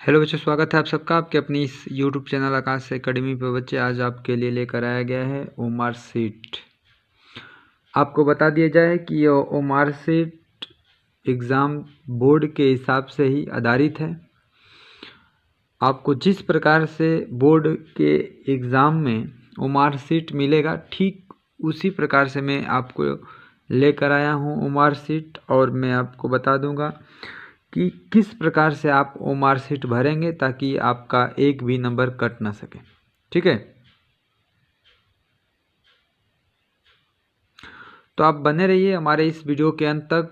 Hello बच्चों, स्वागत है आप सबका आपके अपनी इस यूट्यूब चैनल आकाश एकेडमी पे। बच्चे आज आपके लिए लेकर आया गया है ओमार सीट। आपको बता दिया जाए कि ये ओमार सीट एग्ज़ाम बोर्ड के हिसाब से ही आधारित है। आपको जिस प्रकार से बोर्ड के एग्ज़ाम में ओमार सीट मिलेगा, ठीक उसी प्रकार से मैं आपको लेकर आया हूँ ओमार सीट, और मैं आपको बता दूँगा कि किस प्रकार से आप ओमार सीट भरेंगे ताकि आपका एक भी नंबर कट ना सके। ठीक है, तो आप बने रहिए हमारे इस वीडियो के अंत तक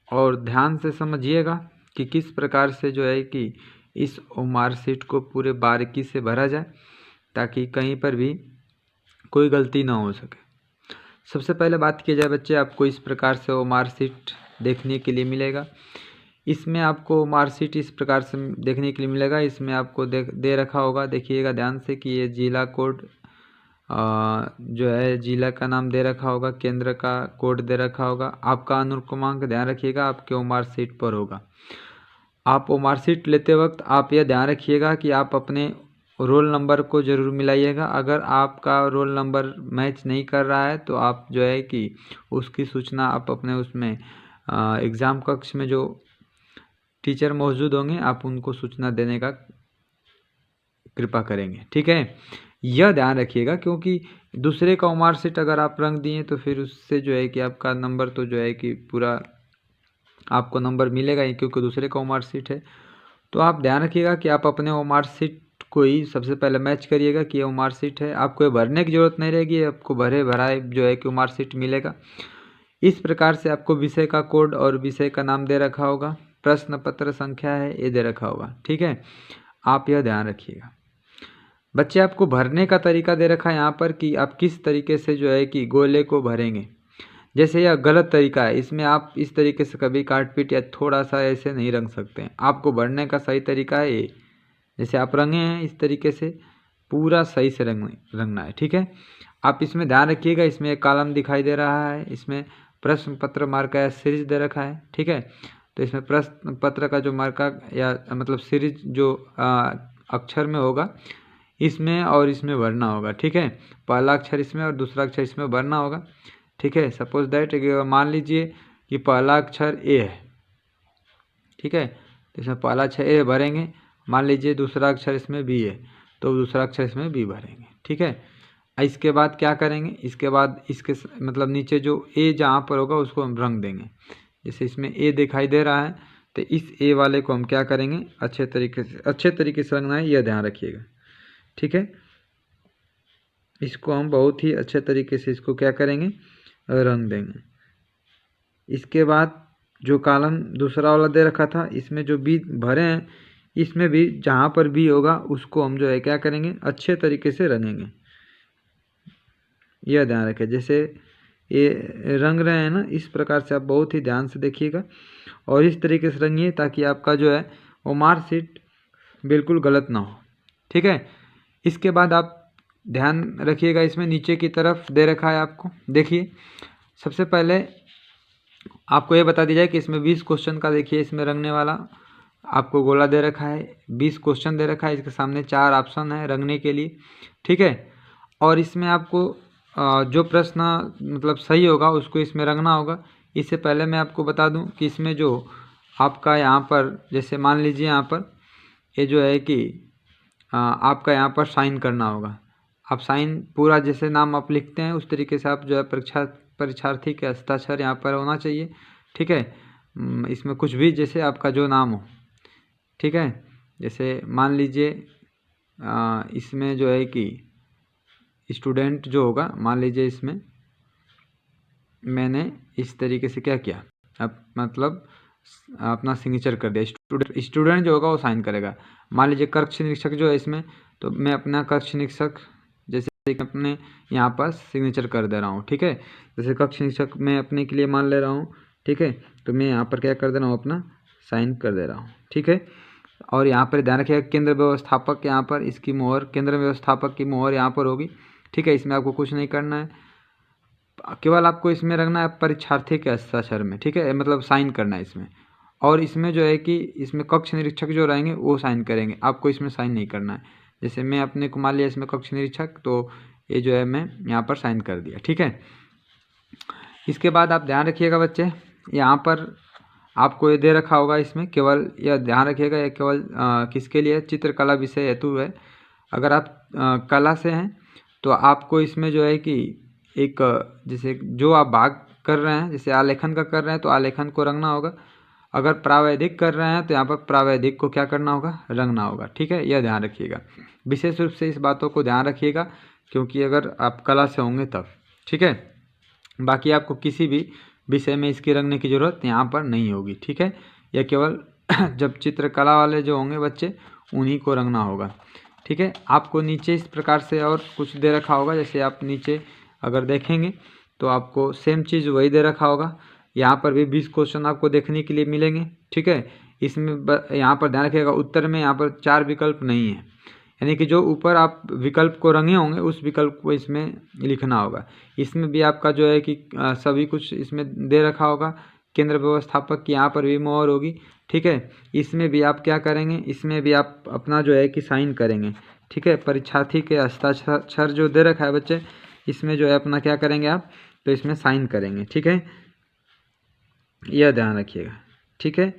और ध्यान से समझिएगा कि किस प्रकार से जो है कि इस ओमार सीट को पूरे बारीकी से भरा जाए ताकि कहीं पर भी कोई गलती ना हो सके। सबसे पहले बात की जाए बच्चे, आपको इस प्रकार से ओमार सीट देखने के लिए मिलेगा। इसमें आपको मार्कशीट इस प्रकार से देखने के लिए मिलेगा। इसमें आपको दे रखा होगा, देखिएगा ध्यान से कि ये जिला कोड जो है जिला का नाम दे रखा होगा, केंद्र का कोड दे रखा होगा, आपका अनुक्रमांक ध्यान रखिएगा आपके मार्कशीट पर होगा। आप मार्कशीट लेते वक्त आप यह ध्यान रखिएगा कि आप अपने रोल नंबर को ज़रूर मिलाइएगा। अगर आपका रोल नंबर मैच नहीं कर रहा है तो आप जो है कि उसकी सूचना आप अपने उसमें एग्ज़ाम कक्ष में जो टीचर मौजूद होंगे आप उनको सूचना देने का कृपा करेंगे। ठीक है, यह ध्यान रखिएगा क्योंकि दूसरे का मार्कशीट अगर आप रंग दिए तो फिर उससे जो है कि आपका नंबर तो जो है कि पूरा आपको नंबर मिलेगा ही, क्योंकि दूसरे का मार्कशीट है। तो आप ध्यान रखिएगा कि आप अपने मार्कशीट को ही सबसे पहले मैच करिएगा कि ये मार्कशीट है। आपको ये भरने की ज़रूरत नहीं रहेगी, आपको भराए जो है कि मार्कशीट मिलेगा। इस प्रकार से आपको विषय का कोड और विषय का नाम दे रखा होगा, प्रश्न पत्र संख्या है ये दे रखा होगा। ठीक है, आप यह ध्यान रखिएगा। बच्चे आपको भरने का तरीका दे रखा है यहाँ पर कि आप किस तरीके से जो है कि गोले को भरेंगे। जैसे यह गलत तरीका है, इसमें आप इस तरीके से कभी काट पीट या थोड़ा सा ऐसे नहीं रंग सकते हैं। आपको भरने का सही तरीका है ये, जैसे आप रंगे हैं इस तरीके से पूरा सही से रंगना है। ठीक है, आप इसमें ध्यान रखिएगा। इसमें एक कॉलम दिखाई दे रहा है, इसमें प्रश्न पत्र मार्का या सीरीज दे रखा है। ठीक है, तो इसमें प्रश्न पत्र का जो मार्का या मतलब सीरीज जो अक्षर में होगा इसमें और इसमें भरना होगा। ठीक है, पहला अक्षर इसमें और दूसरा अक्षर इसमें भरना होगा। ठीक है, सपोज दैट मान लीजिए कि पहला अक्षर ए है। ठीक है, तो इसमें पहला अक्षर ए भरेंगे। मान लीजिए दूसरा अक्षर इसमें बी है तो दूसरा अक्षर इसमें बी भरेंगे। ठीक है, इसके बाद क्या करेंगे, इसके बाद इसके मतलब नीचे जो ए जहाँ पर होगा उसको हम रंग देंगे। जैसे इसमें ए दिखाई दे रहा है तो इस ए वाले को हम क्या करेंगे, अच्छे तरीके से रंगना है, यह ध्यान रखिएगा। ठीक है, इसको हम बहुत ही अच्छे तरीके से इसको क्या करेंगे, रंग देंगे। इसके बाद जो कॉलम दूसरा वाला दे रखा था इसमें जो बी भरे हैं, इसमें भी जहाँ पर बी होगा उसको हम जो है क्या करेंगे, अच्छे तरीके से रंगेंगे। यह ध्यान रखें, जैसे ये रंग रहे हैं ना, इस प्रकार से आप बहुत ही ध्यान से देखिएगा और इस तरीके से रंगिए ताकि आपका जो है वो मार्कशीट बिल्कुल गलत ना हो। ठीक है, इसके बाद आप ध्यान रखिएगा, इसमें नीचे की तरफ दे रखा है आपको, देखिए सबसे पहले आपको ये बता दिया जाए कि इसमें 20 क्वेश्चन का, देखिए इसमें रंगने वाला आपको गोला दे रखा है, 20 क्वेश्चन दे रखा है, इसके सामने 4 ऑप्शन है रंगने के लिए। ठीक है, और इसमें आपको जो प्रश्न मतलब सही होगा उसको इसमें रंगना होगा। इससे पहले मैं आपको बता दूं कि इसमें जो आपका यहाँ पर जैसे मान लीजिए यहाँ पर ये जो है कि आपका यहाँ पर साइन करना होगा। आप साइन पूरा जैसे नाम आप लिखते हैं उस तरीके से आप जो है परीक्षार्थी के हस्ताक्षर यहाँ पर होना चाहिए। ठीक है, इसमें कुछ भी जैसे आपका जो नाम हो। ठीक है, जैसे मान लीजिए इसमें जो है कि स्टूडेंट जो होगा, मान लीजिए इसमें मैंने इस तरीके से क्या किया, अब मतलब अपना सिग्नेचर कर दिया। स्टूडेंट जो होगा वो साइन करेगा। मान लीजिए कक्ष निरीक्षक जो है इसमें, तो मैं अपना कक्ष निरीक्षक जैसे अपने यहाँ पर सिग्नेचर कर दे रहा हूँ। ठीक है, जैसे कक्ष निरीक्षक मैं अपने के लिए मान ले रहा हूँ। ठीक है, तो मैं यहाँ पर क्या कर दे रहा हूँ, अपना साइन कर दे रहा हूँ। ठीक है, और यहाँ पर ध्यान रखिएगा केंद्र व्यवस्थापक, यहाँ पर इसकी मोहर केंद्र व्यवस्थापक की मोहर यहाँ पर होगी। ठीक है, इसमें आपको कुछ नहीं करना है, केवल आपको इसमें रखना है परीक्षार्थी के हस्ताक्षर में। ठीक है, मतलब साइन करना है इसमें, और इसमें जो है कि इसमें कक्ष निरीक्षक जो रहेंगे वो साइन करेंगे, आपको इसमें साइन नहीं करना है। जैसे मैं अपने को मान लिया इसमें कक्ष निरीक्षक, तो ये जो है मैं यहाँ पर साइन कर दिया, ठीक है। इसके बाद आप ध्यान रखिएगा बच्चे, यहाँ पर आपको ये दे रखा होगा, इसमें केवल यह ध्यान रखिएगा, ये केवल किसके लिए, चित्रकला विषय हेतु है। अगर आप कला से हैं तो आपको इसमें जो है कि एक जैसे जो आप भाग कर रहे हैं, जैसे आलेखन का कर रहे हैं तो आलेखन को रंगना होगा। अगर प्रावैधिक कर रहे हैं तो यहाँ पर प्रावैधिक को क्या करना होगा, रंगना होगा, ठीक है। यह ध्यान रखिएगा, विशेष रूप से इस बातों को ध्यान रखिएगा, क्योंकि अगर आप कला से होंगे तब, ठीक है। बाकी आपको किसी भी विषय में इसकी रंगने की ज़रूरत यहाँ पर नहीं होगी, ठीक है। यह केवल जब चित्रकला वाले जो होंगे बच्चे उन्हीं को रंगना होगा, ठीक है। आपको नीचे इस प्रकार से और कुछ दे रखा होगा, जैसे आप नीचे अगर देखेंगे तो आपको सेम चीज़ वही दे रखा होगा। यहाँ पर भी 20 क्वेश्चन आपको देखने के लिए मिलेंगे, ठीक है। इसमें यहाँ पर ध्यान रखिएगा, उत्तर में यहाँ पर 4 विकल्प नहीं है, यानी कि जो ऊपर आप विकल्प को रंगे होंगे उस विकल्प को इसमें लिखना होगा। इसमें भी आपका जो है कि सभी कुछ इसमें दे रखा होगा, केंद्र व्यवस्थापक की यहाँ पर भी मोहर होगी, ठीक है। इसमें भी आप क्या करेंगे, इसमें भी आप अपना जो है कि साइन करेंगे, ठीक है। परीक्षार्थी के हस्ताक्षर जो दे रखा है बच्चे, इसमें जो है अपना क्या करेंगे आप, तो इसमें साइन करेंगे, ठीक है। यह ध्यान रखिएगा, ठीक है।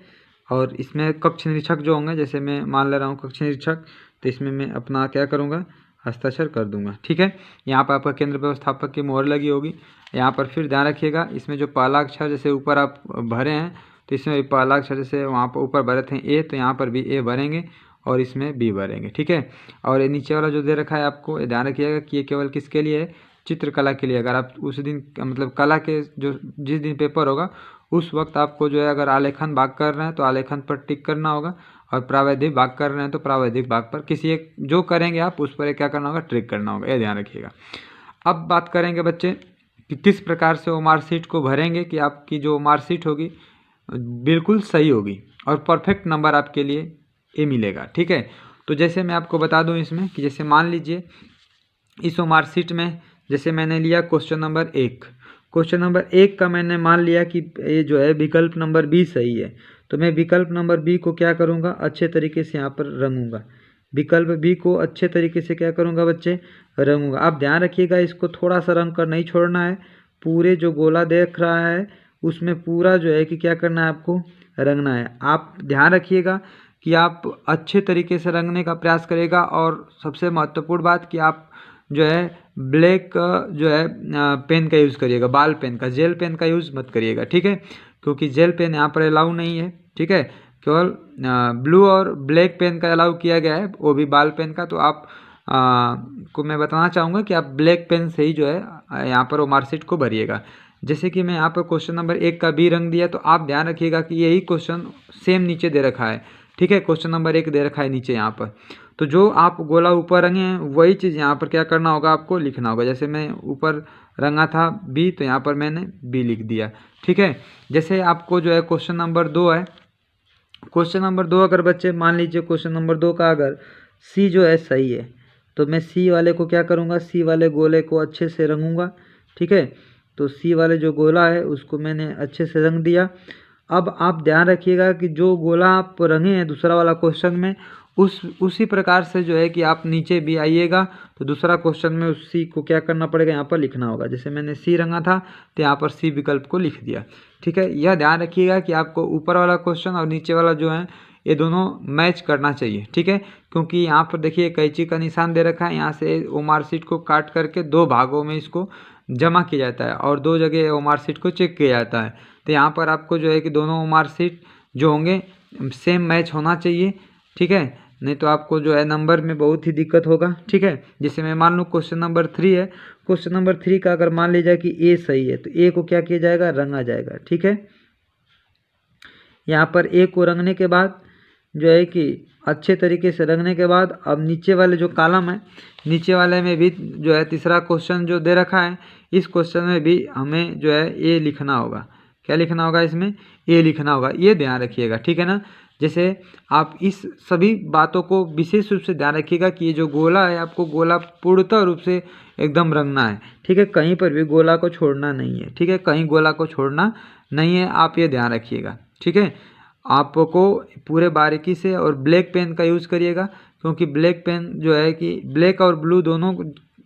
और इसमें कक्ष निरीक्षक जो होंगे, जैसे मैं मान ले रहा हूँ कक्ष निरीक्षक, तो इसमें मैं अपना क्या करूँगा, हस्ताक्षर कर दूंगा, ठीक है। यहाँ पर आपका केंद्र व्यवस्थापक की मोहर लगी होगी। यहाँ पर फिर ध्यान रखिएगा, इसमें जो पहला अक्षर जैसे ऊपर आप भरे हैं तो इसमें पहला अक्षर जैसे वहाँ पर ऊपर भरे थे ए, तो यहाँ पर भी ए भरेंगे और इसमें बी भरेंगे, ठीक है। और ये नीचे वाला जो दे रखा है आपको, ये ध्यान रखिएगा कि ये केवल किसके लिए है, चित्रकला के लिए। अगर आप उस दिन मतलब कला के जो जिस दिन पेपर होगा उस वक्त आपको जो है अगर आलेखन भाग कर रहे हैं तो आलेखन पर टिक करना होगा, और प्रावैधिक भाग कर रहे हैं तो प्रावैधिक भाग पर किसी एक जो करेंगे आप उस पर क्या करना होगा, ट्रिक करना होगा, ये ध्यान रखिएगा। अब बात करेंगे बच्चे कि किस प्रकार से वो मार्कशीट को भरेंगे कि आपकी जो मार्कशीट होगी बिल्कुल सही होगी और परफेक्ट नंबर आपके लिए ये मिलेगा, ठीक है। तो जैसे मैं आपको बता दूं इसमें कि जैसे मान लीजिए इस मार्कशीट में जैसे मैंने लिया क्वेश्चन नंबर 1, क्वेश्चन नंबर 1 का मैंने मान लिया कि ये जो है विकल्प नंबर बी सही है, तो मैं विकल्प नंबर बी को क्या करूँगा, अच्छे तरीके से यहाँ पर रंगूंगा। विकल्प बी को अच्छे तरीके से क्या करूँगा बच्चे, रंगूंगा। आप ध्यान रखिएगा, इसको थोड़ा सा रंग कर नहीं छोड़ना है, पूरे जो गोला देख रहा है उसमें पूरा जो है कि क्या करना है, आपको रंगना है। आप ध्यान रखिएगा कि आप अच्छे तरीके से रंगने का प्रयास करेगा, और सबसे महत्वपूर्ण बात कि आप जो है ब्लैक जो है पेन का यूज़ करिएगा, बाल पेन का, जेल पेन का यूज़ मत करिएगा, ठीक है, क्योंकि जेल पेन यहाँ पर अलाउ नहीं है, ठीक है। केवल ब्लू और ब्लैक पेन का अलाउ किया गया है, वो भी बाल पेन का। तो आप को मैं बताना चाहूँगा कि आप ब्लैक पेन से ही जो है यहाँ पर वो मार्कशीट को भरिएगा। जैसे कि मैं यहाँ पर क्वेश्चन नंबर 1 का बी रंग दिया, तो आप ध्यान रखिएगा कि यही क्वेश्चन सेम नीचे दे रखा है, ठीक है। क्वेश्चन नंबर 1 दे रखा है नीचे यहाँ पर, तो जो आप गोला ऊपर रंगे हैं वही चीज़ यहाँ पर क्या करना होगा, आपको लिखना होगा। जैसे मैं ऊपर रंगा था बी, तो यहाँ पर मैंने बी लिख दिया, ठीक है। जैसे आपको जो है क्वेश्चन नंबर 2 है, क्वेश्चन नंबर 2 अगर बच्चे मान लीजिए क्वेश्चन नंबर 2 का अगर सी जो है सही है, तो मैं सी वाले को क्या करूँगा, सी वाले गोले को अच्छे से रंगूंगा, ठीक है। तो सी वाले जो गोला है उसको मैंने अच्छे से रंग दिया। अब आप ध्यान रखिएगा कि जो गोला आप रंगे हैं दूसरा वाला क्वेश्चन में, उसी प्रकार से जो है कि आप नीचे भी आइएगा तो दूसरा क्वेश्चन में उस सी को क्या करना पड़ेगा, यहाँ पर लिखना होगा। जैसे मैंने सी रंगा था तो यहाँ पर सी विकल्प को लिख दिया, ठीक है। यह ध्यान रखिएगा कि आपको ऊपर वाला क्वेश्चन और नीचे वाला जो है ये दोनों मैच करना चाहिए, ठीक है। क्योंकि यहाँ पर देखिए कैंची का निशान दे रखा है, यहाँ से वो मार्कशीट को काट करके 2 भागों में इसको जमा किया जाता है और 2 जगह वो मार्कशीट को चेक किया जाता है। तो यहाँ पर आपको जो है कि दोनों मार्कशीट जो होंगे सेम मैच होना चाहिए, ठीक है, नहीं तो आपको जो है नंबर में बहुत ही दिक्कत होगा, ठीक है। जैसे मैं मान लूँ क्वेश्चन नंबर 3 है, क्वेश्चन नंबर 3 का अगर मान लीजिए कि ए सही है, तो ए को क्या किया जाएगा, रंगा जाएगा, ठीक है। यहाँ पर ए को रंगने के बाद जो है कि अच्छे तरीके से रंगने के बाद अब नीचे वाले जो कॉलम है, नीचे वाले में भी जो है तीसरा क्वेश्चन जो दे रखा है, इस क्वेश्चन में भी हमें जो है ए लिखना होगा। क्या लिखना होगा, इसमें ए लिखना होगा, ये ध्यान रखिएगा, ठीक है ना। जैसे आप इस सभी बातों को विशेष रूप से ध्यान रखिएगा कि ये जो गोला है आपको गोला पूर्णतः रूप से एकदम रंगना है, ठीक है। कहीं पर भी गोला को छोड़ना नहीं है, ठीक है, कहीं गोला को छोड़ना नहीं है, आप ये ध्यान रखिएगा, ठीक है। आपको पूरे बारीकी से और ब्लैक पेन का यूज़ करिएगा, क्योंकि ब्लैक पेन जो है कि ब्लैक और ब्लू दोनों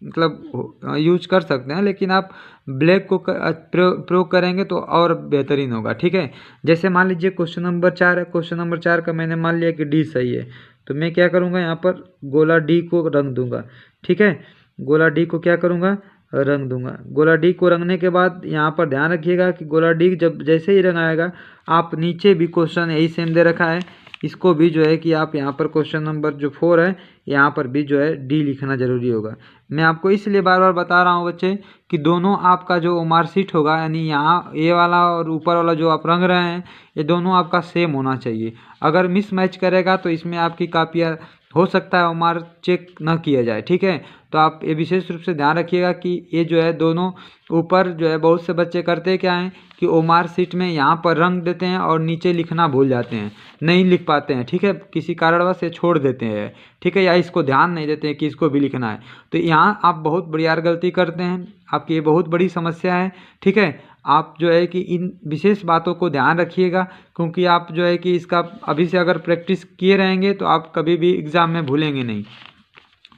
मतलब यूज कर सकते हैं, लेकिन आप ब्लैक को प्रयोग करेंगे तो और बेहतरीन होगा। ठीक है, जैसे मान लीजिए क्वेश्चन नंबर 4 है, क्वेश्चन नंबर 4 का मैंने मान लिया कि डी सही है, तो मैं क्या करूँगा, यहाँ पर गोला डी को रंग दूंगा। ठीक है, गोला डी को क्या करूँगा, रंग दूंगा। गोला डी को रंगने के बाद यहाँ पर ध्यान रखिएगा कि गोला डी जब जैसे ही रंग आएगा, आप नीचे भी क्वेश्चन यही सेम दे रखा है, इसको भी जो है कि आप यहाँ पर क्वेश्चन नंबर जो 4 है, यहाँ पर भी जो है डी लिखना जरूरी होगा। मैं आपको इसलिए बार बार बता रहा हूँ बच्चे कि दोनों आपका जो मार्कशीट होगा, यानी यहाँ ये वाला और ऊपर वाला जो आप रंग रहे हैं, ये दोनों आपका सेम होना चाहिए। अगर मिसमैच करेगा तो इसमें आपकी कापियाँ हो सकता है मार्क चेक ना किया जाए। ठीक है, तो आप ये विशेष रूप से ध्यान रखिएगा कि ये जो है दोनों ऊपर जो है, बहुत से बच्चे करते क्या हैं कि ओमार सीट में यहाँ पर रंग देते हैं और नीचे लिखना भूल जाते हैं, नहीं लिख पाते हैं। ठीक है, किसी कारणवश ये छोड़ देते हैं। ठीक है, या इसको ध्यान नहीं देते हैं कि इसको भी लिखना है, तो यहाँ आप बहुत बड़ी यार गलती करते हैं, आपकी ये बहुत बड़ी समस्या है। ठीक है, आप जो है कि इन विशेष बातों को ध्यान रखिएगा, क्योंकि आप जो है कि इसका अभी से अगर प्रैक्टिस किए रहेंगे तो आप कभी भी एग्ज़ाम में भूलेंगे नहीं।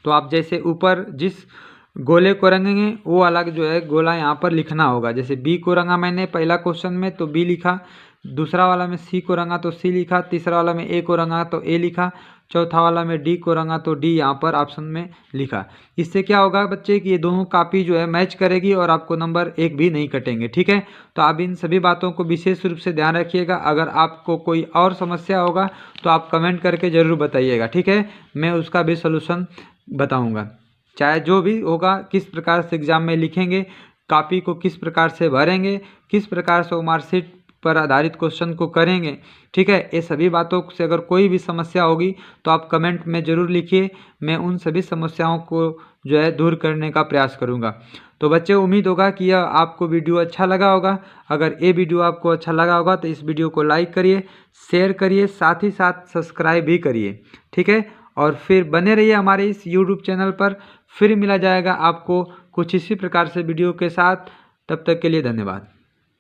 तो आप जैसे ऊपर जिस गोले को रंगेंगे वो अलग जो है गोला यहाँ पर लिखना होगा। जैसे बी को रंगा मैंने पहला क्वेश्चन में तो बी लिखा, दूसरा वाला में सी को रंगा तो सी लिखा, तीसरा वाला में ए को रंगा तो ए लिखा, चौथा वाला में डी को रंगा तो डी यहाँ पर ऑप्शन में लिखा। इससे क्या होगा बच्चे कि ये दोनों कापी जो है मैच करेगी और आपको नंबर 1 भी नहीं कटेंगे। ठीक है, तो आप इन सभी बातों को विशेष रूप से ध्यान रखिएगा। अगर आपको कोई और समस्या होगा तो आप कमेंट करके ज़रूर बताइएगा। ठीक है, मैं उसका भी सलूशन बताऊँगा। चाहे जो भी होगा, किस प्रकार से एग्ज़ाम में लिखेंगे, कॉपी को किस प्रकार से भरेंगे, किस प्रकार से वो मार्कशीट पर आधारित क्वेश्चन को करेंगे। ठीक है, ये सभी बातों से अगर कोई भी समस्या होगी तो आप कमेंट में ज़रूर लिखिए, मैं उन सभी समस्याओं को जो है दूर करने का प्रयास करूँगा। तो बच्चे, उम्मीद होगा कि यह आपको वीडियो अच्छा लगा होगा। अगर ये वीडियो आपको अच्छा लगा होगा तो इस वीडियो को लाइक करिए, शेयर करिए, साथ ही साथ सब्सक्राइब भी करिए। ठीक है, और फिर बने रहिए हमारे इस यूट्यूब चैनल पर। फिर मिला जाएगा आपको कुछ इसी प्रकार से वीडियो के साथ। तब तक के लिए धन्यवाद।